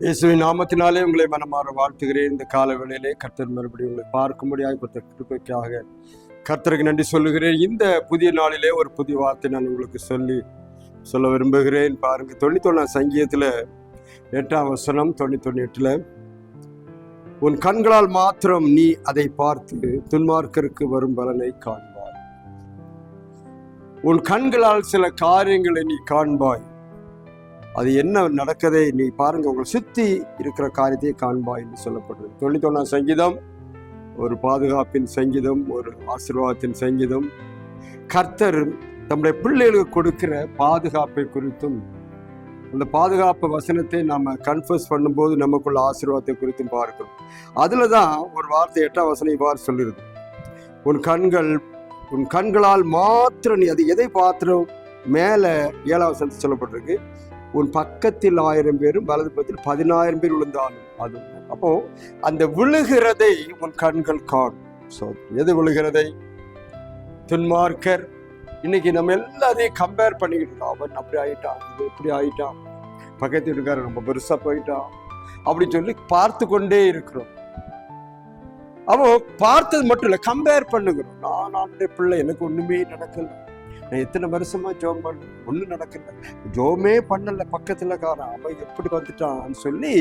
இயேசுவின் நாமத்தினாலே உங்களை மனமாற வாழ்த்துகிறேன். இந்த கால வேளையிலே கர்த்தர் மறுபடியும் உங்களை பார்க்கும்படியாக கொடுத்த கிருபைக்காக கர்த்தருக்கு நன்றி சொல்லுகிறேன். இந்த புதிய நாளிலே ஒரு புதிய வார்த்தை நான் உங்களுக்கு சொல்ல விரும்புகிறேன். பாருங்க, 91 சங்கீதத்தில் 8ஆம் வசனம், 91:8, உன் கண்களால் மாத்திரம் நீ அதை பார்த்து துன்மார்க்கருக்கு வரும் பலனை காண்பாய். உன் கண்களால் சில காரியங்களை நீ காண்பாய். அது என்ன நடக்கதை நீ பாருங்க, உங்களை சுத்தி இருக்கிற காரியத்தை காண்பாய் என்று சொல்லப்படுது. 91 சங்கீதம் ஒரு பாதுகாப்பின் சங்கீதம், ஒரு ஆசீர்வாதத்தின் சங்கீதம். கர்த்தர் தம்முடைய பிள்ளைகளுக்கு கொடுக்கிற பாதுகாப்பை குறித்தும், அந்த பாதுகாப்பு வசனத்தை நம்ம கன்ஃபர்ஸ் பண்ணும்போது நமக்குள்ள ஆசீர்வாதத்தை குறித்தும் பார்க்கிறோம். அதுல தான் ஒரு வார்த்தை 8ஆம் வசனம் இவ்வாறு சொல்லிருது, உன் கண்களால் மாத்திரம் நீ அது எதை பாத்திரம். மேல 7ஆம் வசனத்தில் சொல்லப்பட்டிருக்கு, உன் பக்கத்தில் 1000 பேரும் வலது பக்கத்தில் 10,000 பேர் விழுந்தாலும் அது. அப்போ அந்த விழுகிறதை உன் கண்கள் காணும். எது விழுகிறதை? துன்மார்க்கர். இன்னைக்கு நம்ம எல்லாத்தையும் கம்பேர் பண்ணிக்கிட்டு இருக்கோம். அவன் அப்படி ஆயிட்டான், இது எப்படி ஆயிட்டான், பக்கத்து வீட்டுக்காரர் ரொம்ப பெருசா போயிட்டான் அப்படின்னு சொல்லி பார்த்து கொண்டே இருக்கிறோம். அப்போ பார்த்தது மட்டும் இல்லை, கம்பேர் பண்ணுகிறோம். நான் பிள்ளை, எனக்கு ஒண்ணுமே நடக்கல, நான் எத்தனை வருஷமா ஜோம் பண்ண, ஒன்றும் நடக்கல, ஜோமே பண்ணல, பக்கத்துல காரன் அவன் எப்படி வந்துட்டான்னு சொல்லி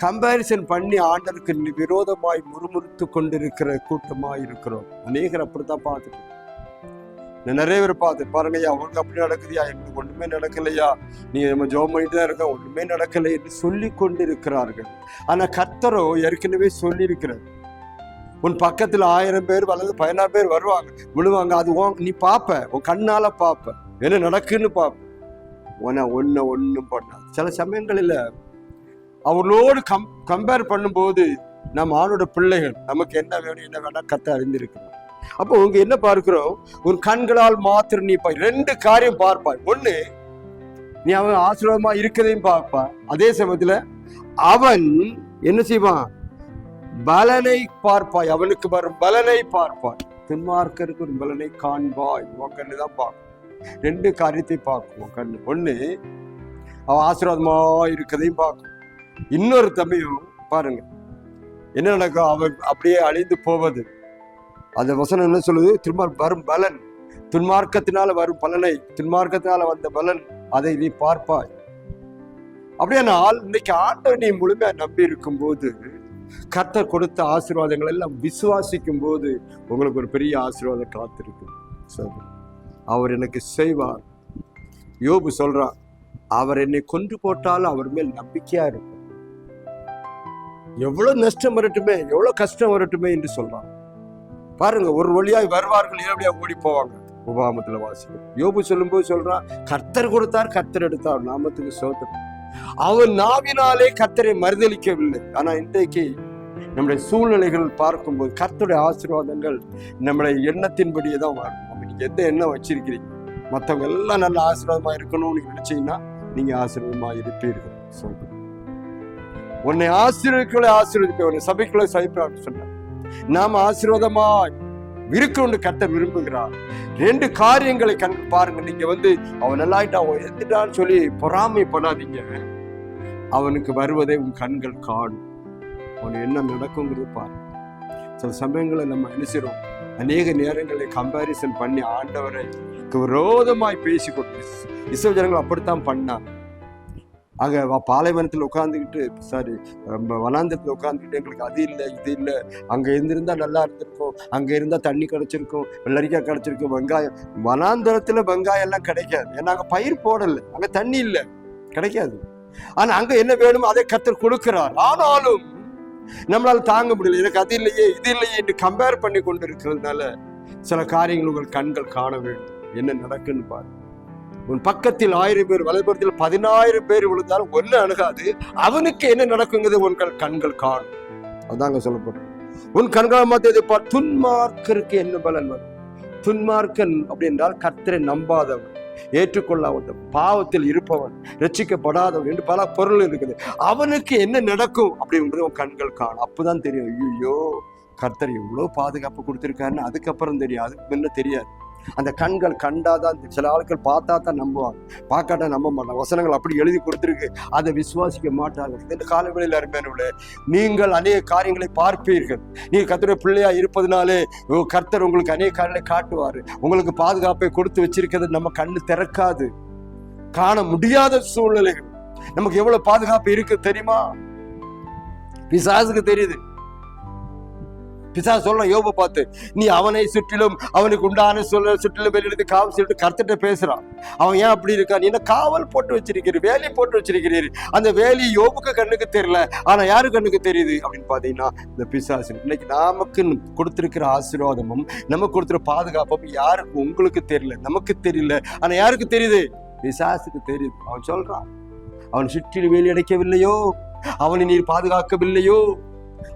கம்பேரிசன் பண்ணி ஆண்டருக்கு விரோதமாய் முறுமுறுத்து கொண்டிருக்கிற கூட்டமாய் இருக்கிறோம். அநேகர் அப்படித்தான் பார்த்துட்டு, நான் நிறைய பேர் பார்த்து பாருங்கய்யா, அவங்களுக்கு அப்படி நடக்குதுயா, எங்களுக்கு ஒண்ணுமே நடக்கலையா, நீங்க நம்ம ஜோம் பண்ணிட்டு தான் இருக்க, ஒண்ணுமே நடக்கலை என்று சொல்லி கொண்டிருக்கிறார்கள். ஆனா கர்த்தரோ ஏற்கனவே சொல்லி இருக்கிறார், உன் பக்கத்துல 1000 பேர் வலது 10,000 பேர் வருவாங்க, விழுவாங்க, அது நீ பாப்ப, உன் கண்ணால பாப்ப, என்ன நடக்குன்னு பாப்ப, ஒன்னும் பண்ணாது. சில சமயங்களில் அவர்களோடு கம்பேர் பண்ணும்போது நம்ம ஆணோட பிள்ளைகள் நமக்கு என்ன வேணும் என்ன வேணா கத்த அறிந்திருக்கிறோம். அப்போ உங்க என்ன பார்க்கிறோம், உன் கண்களால் மாத்திரம் நீ 2 காரியம் பார்ப்பாய். ஒண்ணு, நீ அவன் ஆசீர்வாதமா இருக்கதையும் பார்ப்பான், அதே சமயத்துல அவன் என்ன செய்வான், பலனை பார்ப்பாய், அவனுக்கு வரும் பலனை பார்ப்பாய். துன்மார்க்கருக்கு ஒரு பலனை காண்பாய். உன் கண்ணு தான் பார்க்கும். 2 காரியத்தை பார்க்கும் உன் கண்ணு. ஒண்ணு, அவன் ஆசீர்வாதமா இருக்கதையும் பார்க்கும். இன்னொரு தம்பியும் பாருங்க என்ன நடக்கும், அவன் அப்படியே அழிந்து போவது. அந்த வசனம் என்ன சொல்லுது, திரும்ப வரும் பலன், துன்மார்க்கத்தினால வரும் பலனை, துன்மார்க்கத்தினால வந்த பலன், அதை நீ பார்ப்பாய். அப்படியானால் இன்னைக்கு ஆண்டவர் நீ முழுமையா நம்பி இருக்கும் போது, கர்த்தர் கொடுத்த ஆசீர்வாதங்கள் எல்லாம் விசுவாசிக்கும் போது உங்களுக்கு ஒரு பெரிய ஆசீர்வாதம் காத்திருக்கு. அவர் எனக்கு செய்வார். யோபு சொல்றான், அவர் என்னை கொன்று போட்டாலும் அவர் மேல் நம்பிக்கையா இருக்கும். எவ்வளவு நஷ்டம் வரட்டுமே, எவ்வளவு கஷ்டம் வரட்டுமே என்று சொல்றான். பாருங்க, ஒரு வழியாய் வருவார்கள், நேரடியா ஓடி போவாங்க. உபாகமத்துல வாசிக்கிறோம். யோபு சொல்லும் போது சொல்றான், கர்த்தர் கொடுத்தார், கர்த்தர் எடுத்தார், நாமத்துக்கு சோத்திரம். அவன் நாவினாலே கர்த்தரை மறுதலிக்கவில்லை. ஆனா இன்றைக்கு நம்முடைய சூழ்நிலைகள் பார்க்கும்போது கர்த்தருடைய ஆசீர்வாதங்கள் நம்முடைய எண்ணத்தின்படியே தான் வரும். நீங்க எந்த எண்ணம் வச்சிருக்கிறீங்க, மற்றவங்க எல்லாம் நல்ல ஆசீர்வாதமா இருக்கணும்னு நீங்க நினைச்சீங்கன்னா நீங்க ஆசீர்வாதமா இருப்பீர்கள். சொல்றேன், உன்னை ஆசீர்வதிப்பேன், உன்னை சபைக்குள்ள சபிப்பேன் சொன்ன. நாம ஆசீர்வாதமா இருக்கணும்னு கர்த்தர் விரும்புகிறார். 2 காரியங்களை பாருங்க. நீங்க அவன் நல்லாயிட்டா, அவன் எடுத்துட்டான்னு சொல்லி பொறாமைப்படாதீங்க. அவனுக்கு வருவதை உன் கண்கள் காணும். அவனுக்கு என்ன நடக்குங்கிறது பாருங்க. சில சமயங்களை நம்ம என்ன செய்றோம், அநேக நேரங்களை கம்பேரிசன் பண்ணி ஆண்டவரை விரோதமாய் பேசிக்கொண்டு இஸ்ரவேல் ஜனங்கள் அப்படித்தான் பண்ணாங்க. அங்க பாலைவனத்தில் உட்காந்துக்கிட்டு வனாந்தரத்தில் உட்காந்துக்கிட்டு எங்களுக்கு அது இல்லை இது இல்லை, அங்க இருந்திருந்தா நல்லா இருந்திருக்கும், அங்க இருந்தா தண்ணி கிடைச்சிருக்கும், வெள்ளரிக்காய் கிடைச்சிருக்கும், வெங்காயம். வனாந்தரத்துல வெங்காயம் எல்லாம் கிடைக்காது, ஏன்னா அங்க பயிர் போடல, அங்க தண்ணி இல்லை, கிடைக்காது. ஆனா அங்க என்ன வேணுமோ அதை கர்த்தர் கொடுக்கிறார். ஆனாலும் நம்மளால தாங்க முடியல, எனக்கு அது இல்லையே இது இல்லையே என்று கம்பேர் பண்ணி கொண்டு இருக்கிறதுனால சில காரியங்கள் உங்கள் கண்கள் காண வேண்டும். என்ன நடக்குன்னு பாரு. உன் பக்கத்தில் 1000 பேர் வலதுபுறத்தில் 10,000 பேர் விழுந்தாலும் ஒண்ணு அணுகாது, அவனுக்கு என்ன நடக்குங்கிறது உன் கண்கள் காணும். அதாங்க சொல்லப்படுறது. உன் கண்கள் மாத்தியதை பார். துன்மார்க்கருக்கு என்ன பலன் வரும்? துன்மார்க்கன் அப்படி என்றால் கர்த்தரை நம்பாதவன், ஏற்றுக்கொள்ளாதவன், பாவத்தில் இருப்பவன், ரட்சிக்கப்படாதவன் என்று பல பொருள் இருக்குது. அவனுக்கு என்ன நடக்கும் அப்படின்றது உன் கண்கள் காணும். அப்பதான் தெரியும், ஐயோ கர்த்தர் எவ்வளவு பாதுகாப்பு கொடுத்திருக்காருன்னு அதுக்கப்புறம் தெரியும், அதுக்கு முன்ன தெரியாது. அந்த கண்கள் கண்டாதான், சில ஆட்கள் பார்த்தா தான் நம்புவாங்க, பார்க்காட்டா நம்ப மாட்டாங்க. வசனங்கள் அப்படி எழுதி கொடுத்துருக்கு, அதை விசுவாசிக்க மாட்டார்கள். இந்த காலவெளியில் அருமையானவர்களே, நீங்கள் அநேக காரியங்களை பார்ப்பீர்கள். நீங்கள் கர்த்தருடைய பிள்ளையா இருப்பதனாலே கர்த்தர் உங்களுக்கு அநேக காரியங்களை காட்டுவார். உங்களுக்கு பாதுகாப்பை கொடுத்து வச்சிருக்கிறது நம்ம கண்ணு திறக்காது, காண முடியாத சூழ்நிலைகள். நமக்கு எவ்வளவு பாதுகாப்பு இருக்கு தெரியுமா? பிசாசுக்கு தெரியுது. பிசாசு சொல்றான் யோபை பார்த்து, நீ அவனை சுற்றிலும் அவனுக்கு உண்டான சுற்றிலும் வெளியிட்டு காவல் சொல்லிட்டு கர்த்தர்ட்ட பேசுறான். அவன் ஏன் அப்படி இருக்கான்? நீ என்ன காவல் போட்டு வச்சிருக்கிறீர், வேலி போட்டு வச்சிருக்கிறீர். அந்த வேலி யோபுக்கு கண்ணுக்கு தெரியல, ஆனா யாரு கண்ணுக்கு தெரியுது அப்படின்னு பாத்தீங்கன்னா இந்த பிசாசு. இன்னைக்கு நமக்கு கொடுத்திருக்கிற ஆசீர்வாதமும் நமக்கு கொடுத்துற பாதுகாப்பும் யாருக்கு? உங்களுக்கு தெரியல, நமக்கு தெரியல, ஆனா யாருக்கு தெரியுது? பிசாசுக்கு தெரியுது. அவன் சொல்றான், அவன் சுற்றிலும் வேலி அடைக்கவில்லையோ, அவனை நீர் பாதுகாக்கவில்லையோ.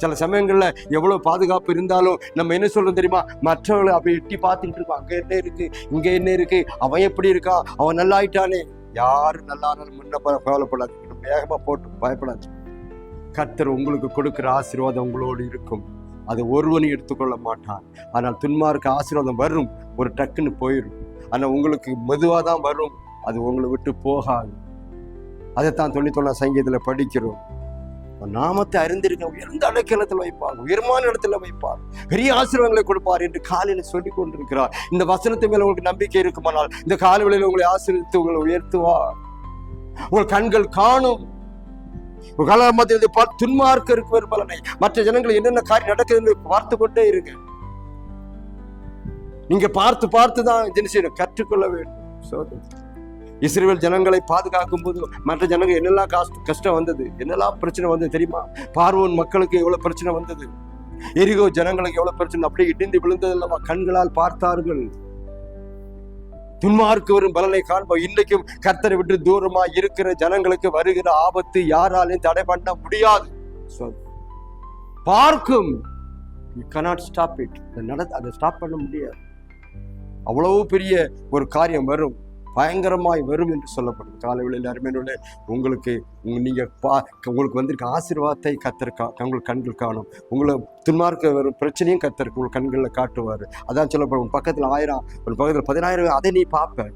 சில சமயங்கள்ல எவ்வளவு பாதுகாப்பு இருந்தாலும் நம்ம என்ன சொல்றோம் தெரியுமா? மற்றவர்களை அப்படி எட்டி பார்த்துட்டு இருக்கோம், அங்க என்ன இருக்கு, இங்க என்ன இருக்கு, அவன் எப்படி இருக்கான், அவன் நல்லா ஆயிட்டானே. யாரு நல்லா முன்ன கவலைப்படாது, வேகமா போட்டு பயப்படாது. கர்த்தர் உங்களுக்கு கொடுக்கிற ஆசீர்வாதம் உங்களோடு இருக்கும், அது ஒருவனையும் எடுத்துக்கொள்ள மாட்டான். ஆனால் துன்மார்க்க ஆசீர்வாதம் வரும், ஒரு டக்குன்னு போயிடும். ஆனா உங்களுக்கு மெதுவா தான் வரும், அது உங்களை விட்டு போகாது. அதைத்தான் 91 சங்கீதத்துல படிக்கிறோம். நாமத்தை அறிந்திருக்க உயர்ந்த அடைக்கலத்தில் வைப்பார், உயர்மான இடத்துல வைப்பார், பெரிய ஆசீர்வாதங்களை கொடுப்பார் என்று காலையில சொல்லி கொண்டிருக்கிறார். இந்த வசனத்து மேல உங்களுக்கு நம்பிக்கை இருக்குமானால் இந்த காலவெளியில் உங்களை ஆசீர்வதித்து உங்களை உயர்த்துவார். உங்கள் கண்கள் காணும். துன்மார்க்க இருக்கிற பலனை, மற்ற ஜனங்கள் என்னென்ன காரியம் நடக்குதுன்னு பார்த்து கொண்டே இருங்க. நீங்க பார்த்து பார்த்துதான் ஜெனிசை கற்றுக்கொள்ள வேண்டும். இஸ்ரவேல் ஜனங்களை பாதுகாக்கும் போது மற்ற ஜனங்கள் என்னெல்லாம் கஷ்டம் வந்தது, என்னெல்லாம் பிரச்சனை வந்தது தெரியுமா? பார்வோன் மக்களுக்கு எவ்வளவு பிரச்சனை வந்தது, எரிகோ ஜனங்களுக்கு எவ்வளவு பிரச்சனை, அப்படியே இடிந்து விழுந்தது அல்லவா? கண்களால் பார்த்தார்கள். துன்மார்க்கு வரும் பலனை காண்போம். இன்றைக்கும் கர்த்தரை விட்டு தூரமா இருக்கிற ஜனங்களுக்கு வருகிற ஆபத்து யாராலையும் தடை பண்ண முடியாது. பார்க்கும், you cannot stop it. அதை ஸ்டாப் பண்ண முடியாது. அவ்வளவு பெரிய ஒரு காரியம் வரும், பயங்கரமாய் வரும் என்று சொல்லப்படும். காலைவெளியில் அருமையிலே உங்களுக்கு உங்களுக்கு வந்திருக்க ஆசீர்வாதத்தை உங்களுக்கு கண்கள் காணும். உங்களை துன்மார்க்க வரும் பிரச்சனையும் கர்த்தருக்கு உங்கள் கண்களில் காட்டுவார். அதான் சொல்லப்படும், பக்கத்தில் 1000, ஒரு பக்கத்தில் 10,000, அதை நீ பார்ப்ப.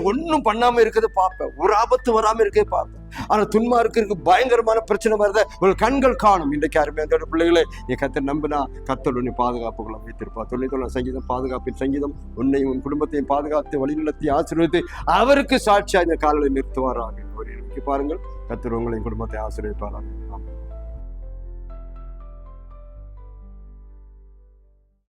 ஒன்னும் பண்ணாம இருக்கிறது பார்ப்பேன், ஒரு ஆபத்து வராம இருக்கே பார்ப்பேன். ஆனா துன்மார்க்கருக்கு பயங்கரமான பிரச்சனை வருத உங்கள் கண்கள் காணும். இன்றைக்கு அருமையான பிள்ளைகளை என் கர்த்தர் நம்பினா கர்த்தர் உன்னை பாதுகாப்புகளை வைத்திருப்பார். 91 சங்கீதம் பாதுகாப்பின் சங்கீதம். உன்னையும் உன் குடும்பத்தையும் பாதுகாத்து வழிநடத்தி ஆசீர்வதித்து அவருக்கு சாட்சியா இந்த காலையில் நிறுத்துவாராக. பாருங்கள், கர்த்தர் உங்களையும் குடும்பத்தை ஆசீர்வதிப்பாராக.